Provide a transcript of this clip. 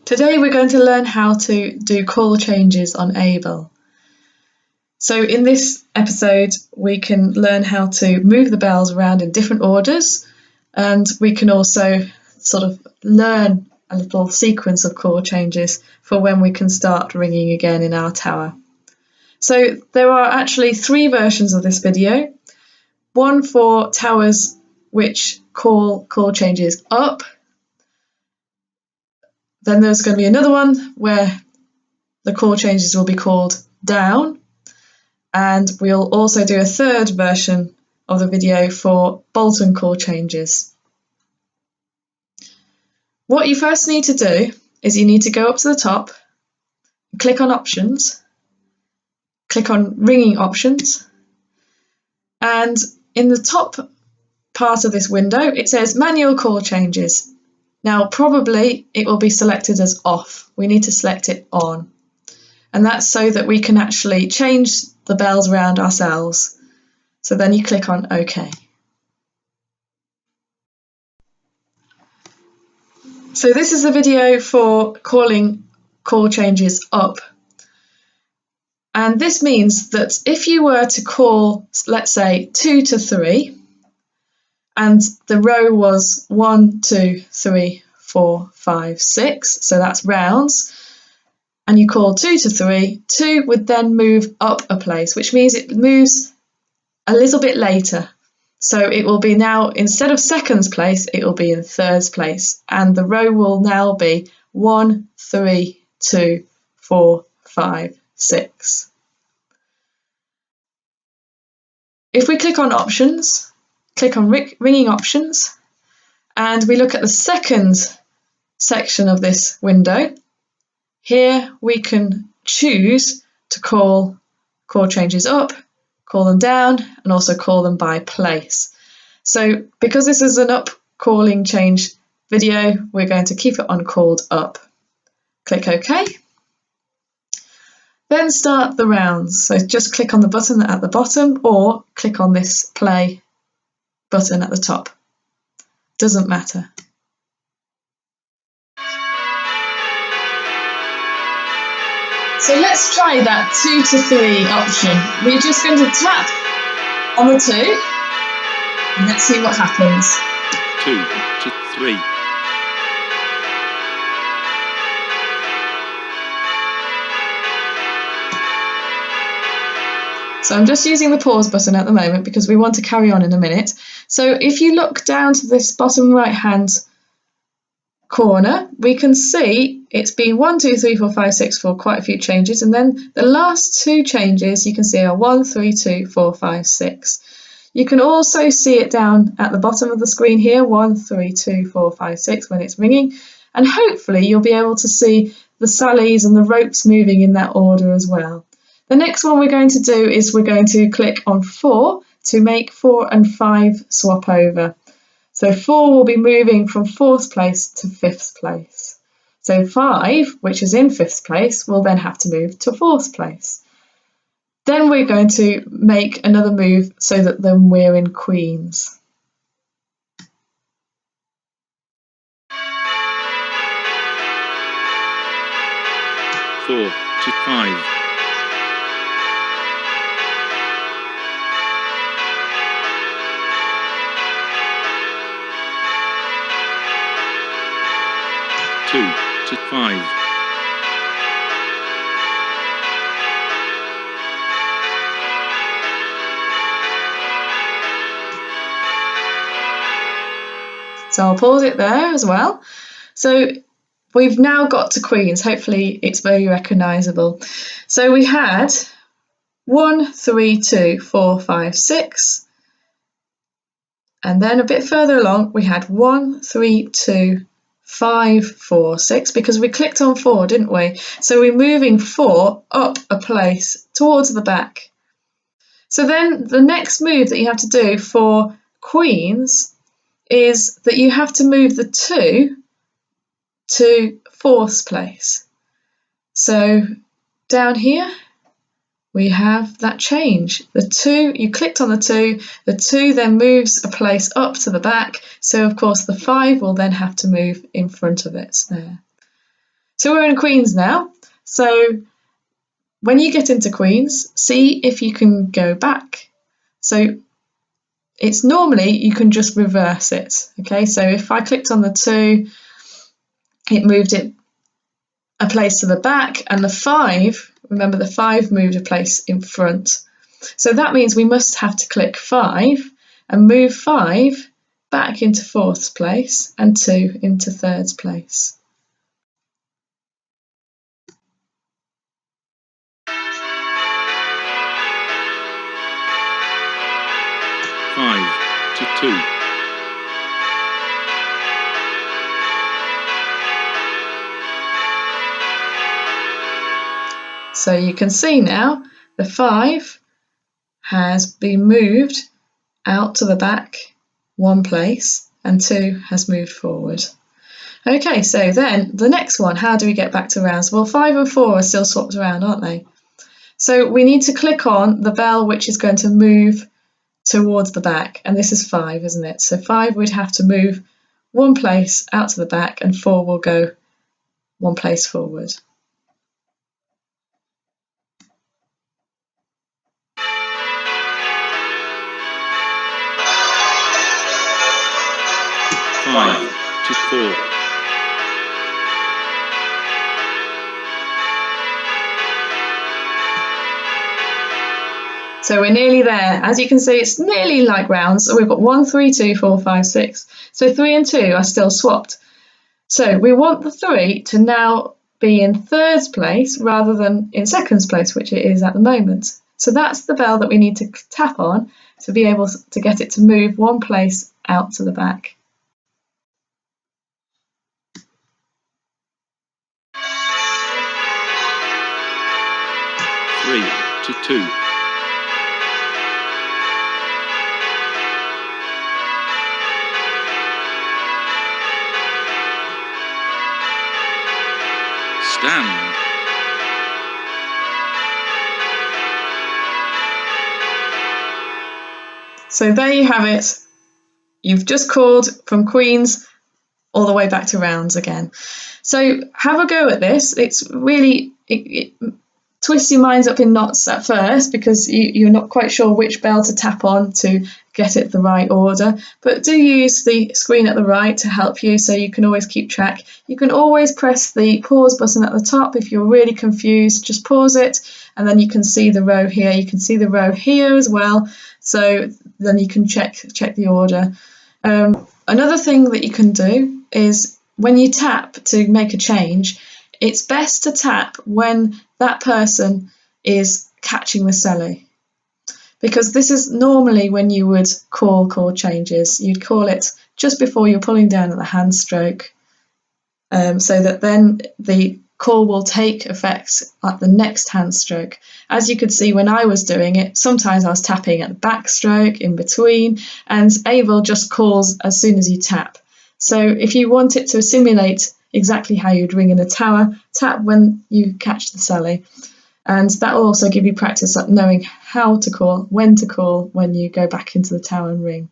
Today we're going to learn how to do call changes on Able. So in this episode we can learn how to move the bells around in different orders, and we can also sort of learn a little sequence of call changes for when we can start ringing again in our tower. So there are actually 3 versions of this video. One for towers which call changes up. Then there's going to be another one where the call changes will be called down. And we'll also do a third version of the video for Bolton call changes. What you first need to do is you need to go up to the top, click on options, click on ringing options, and in the top part of this window it says manual call changes. Now probably it will be selected as off. We need to select it on, and that's so that we can actually change the bells around ourselves. So then you click on OK. So this is the video for calling call changes up. And this means that if you were to call, let's say, 2 to 3, and the row was 1, 2, 3, 4, 5, 6, so that's rounds, and you call 2 to 3, 2 would then move up a place, which means it moves a little bit later. So it will be now, instead of seconds place, it will be in thirds place, and the row will now be 1, 3, 2, 4, 5, 6. If we click on options, click on ringing options, and we look at the second section of this window, here we can choose to call changes up, call them down, and also call them by place. So because this is an up calling change video, we're going to keep it on called up. Click OK. Then start the rounds. So just click on the button at the bottom or click on this play button at the top. Doesn't matter. So let's try that 2 to 3 option. We're just going to tap on the 2 and let's see what happens. 2 to 3. So I'm just using the pause button at the moment because we want to carry on in a minute. So if you look down to this bottom right hand corner, we can see it's been 1, 2, 3, 4, 5, 6 for quite a few changes, and then the last 2 changes you can see are 1, 3, 2, 4, 5, 6. You can also see it down at the bottom of the screen here, 1, 3, 2, 4, 5, 6 when it's ringing, and hopefully you'll be able to see the sallies and the ropes moving in that order as well. The next one we're going to do is we're going to click on 4 to make 4 and 5 swap over. So 4 will be moving from 4th place to 5th place. So 5, which is in 5th place, will then have to move to 4th place. Then we're going to make another move so that then we're in Queens. Four to 5. 2 to 5. 'So I'll pause it there as well. So we've now got to Queens. Hopefully it's very recognisable. So we had 1, 3, 2, 4, 5, 6. And then a bit further along we had 1, 3, 2, 5, 4, 6, because we clicked on 4, didn't we? So we're moving 4 up a place towards the back. So then the next move that you have to do for Queens is that you have to move the 2 to 4th place. So down here we have that change. The 2, you clicked on the 2 then moves a place up to the back, so of course the 5 will then have to move in front of it there. So we're in Queens now. So when you get into Queens, see if you can go back. So it's normally you can just reverse it. Okay, so if I clicked on the 2, it moved it a place to the back, and the 5, remember the 5 moved a place in front. So that means we must have to click 5 and move 5 back into 4th place and 2 into 3rd place. Five to 2. So you can see now the 5 has been moved out to the back 1 place and 2 has moved forward. Okay, so then the next one, how do we get back to rounds? Well, 5 and 4 are still swapped around, aren't they? So we need to click on the bell which is going to move towards the back, and this is 5, isn't it? So 5 would have to move 1 place out to the back and 4 will go 1 place forward. Five to 4. So we're nearly there. As you can see, it's nearly like rounds. So we've got 1, 3, 2, 4, 5, 6. So 3 and 2 are still swapped. So we want the 3 to now be in 3rd place rather than in 2nd place, which it is at the moment. So that's the bell that we need to tap on to be able to get it to move 1 place out to the back. Three to 2. Stand. So there you have it. You've just called from Queens all the way back to rounds again. So have a go at this. It's really, it twists your minds up in knots at first because you're not quite sure which bell to tap on to get it the right order, but do use the screen at the right to help you so you can always keep track. You can always press the pause button at the top if you're really confused, just pause it and then you can see the row here. You can see the row here as well, so then you can check the order. Another thing that you can do is when you tap to make a change, it's best to tap when that person is catching the celly, because this is normally when you would call chord changes. You'd call it just before you're pulling down at the hand stroke, so that then the call will take effect at the next hand stroke. As you could see when I was doing it, sometimes I was tapping at the back stroke in between, and Avil just calls as soon as you tap. So if you want it to simulate exactly how you'd ring in a tower, tap when you catch the celly. And that will also give you practice at knowing how to call, when you go back into the tower and ring.